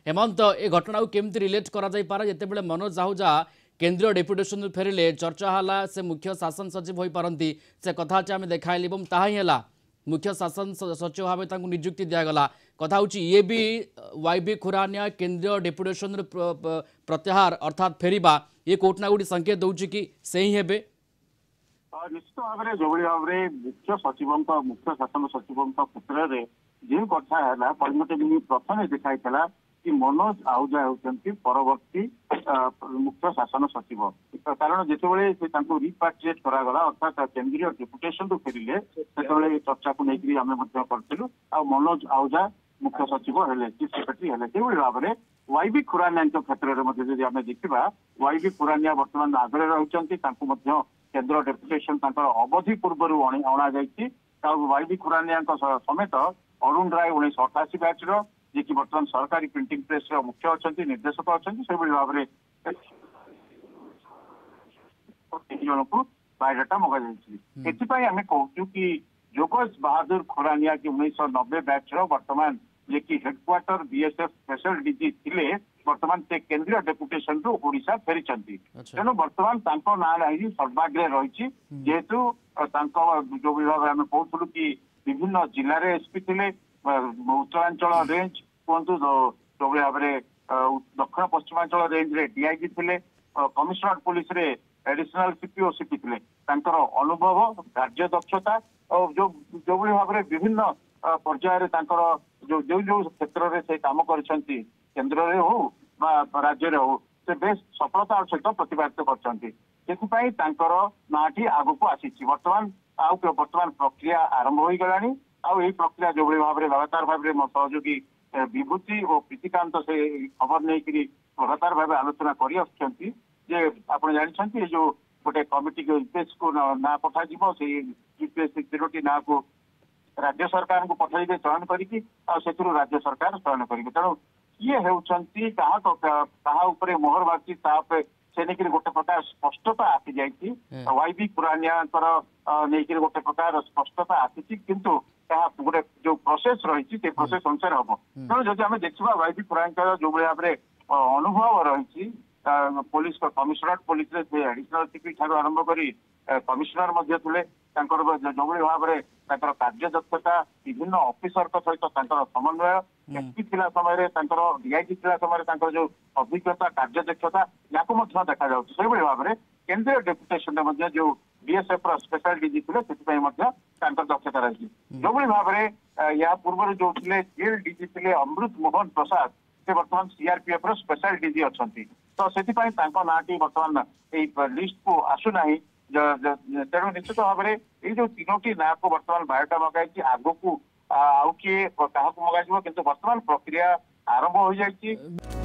हेमंत ए घटना को केमती रिलेट करा जाई पारा जेतेबेले मनोज आहूजा केंद्रीय डेपुटेशन फेरिले चर्चा हला से मुख्य शासन सचिव होई पारंती से कथा आम देखाइली एवं ताहा ही हला मुख्य शासन सचिव भाव नियुक्ति दिगला कथा होची ये भी वाईबी खुरानिया केंद्रीय डेपुटेशन प्रत्याहार अर्थात फेरिबा ये कोटना गुडी संकेत दउची कि से ही हेबे निश्चित भाव में जो भाव में मुख्य शासन सचिव क्षेत्र में जो कथा है परिणत प्रथम देखाई कि मनोज आहूजा होती परवर्ती मुख्य शासन सचिव कारण जितेबाला से रिपाट्रिएट करागला अर्थात केंद्रीय डेपुटेशन को फेरिले से चर्चा को लेकर आम करूँ आ मनोज आहूजा मुख्य सचिव है चीफ सेक्रेटरी है से भाव में वाईबी खुरानिया क्षेत्र में आम देखा वाईबी खुरानिया बर्तमान आगे रही केंद्र डेपुटेशन अवधि पूर्व अणा वाईबी खुरानिया समेत अरुण राय 1988 बैच जी कि बर्तमान सरकारी प्रिंटिंग प्रेस मुख्य अच्छा निर्देशक अच्छा से भाव में जन को बायोडाटा मगाई आम कहूँ कि जोगेश बहादुर खुरानिया की 1990 बैच बर्तमान जे कि हेडक्वार्टर बीएसएफ स्पेशल डीजी थे बर्तमान से केंद्रीय डेपुटेशन रु ओडिशा फेरी तेणु बर्तमान ना नहीं सर्वाग्रे रही जेहेतु जो विभाग आम कहूँ कि विभिन्न जिले में एसपी थे उत्तरांचल रेंज कहतु जो भाव में दक्षिण पश्चिमांचल रेंज रे डीआईजी थे कमिशनरेट पुलिस रे एडिशनल सीपी और सीपी थे अनुभव कार्य दक्षता और जो भाव में विभिन्न पर्यायर जो जो जो क्षेत्र में से काम केन्द्र में हो राज्य हो से बेस सफलतार सहित प्रतिपादित कर नाटी आग को आसी बर्तमान बर्तमान प्रक्रिया आरंभ हो गला आई प्रक्रिया जो भाव में लगातार भाव में सहयोगी विभूति और प्रीतिकांत से खबर नहीं लगातार भाव आलोचना कर जानते जो गोटे कमिटी यूपीएस को ना पठा यूपीएस तीनो ना को राज्य सरकार को पठाइबे चयन करके राज्य सरकार चयन करेंगे तेणु किए होती मोहर बाजी से नहीं गोटे प्रकार स्पष्टता आसी जाइए वाईबी खुरानिया नहीं गोटे प्रकार स्पष्टता आसी किंतु गोटे जो प्रोसेस रही प्रोसेस अनुसार हम तेणु जब आम देखा वाईबी खुरानिया जो भाव में अनुभव रही police commissionerate police additional CP ठार आरंभ कर कमिशनर थे जो भाव में कार्य दक्षता विभिन्न ऑफिसर सहित समन्वय एसपी थिला समय डीआईजी थिला समय जो अभिज्ञता कार्य दक्षता या देखा से भाव में केंद्रीय डेपुटेशन जो बीएसएफ स्पेशल डीजी थे दक्षता रही जो भाव में या पूर्व जो थे जेल डीजी थे अमृत मोहन प्रसाद से बर्तमान सीआरपीएफ स्पेशल डीजी अच्छा तो से नाटी बर्तमान लिस्ट को आसुना तेणु निश्चित भाव में ये जो तीनो ना को बर्तमान बायोटा मगाई आग को आउ किए क्या मगाई किंतु बर्तमान प्रक्रिया आरंभ हो जाए।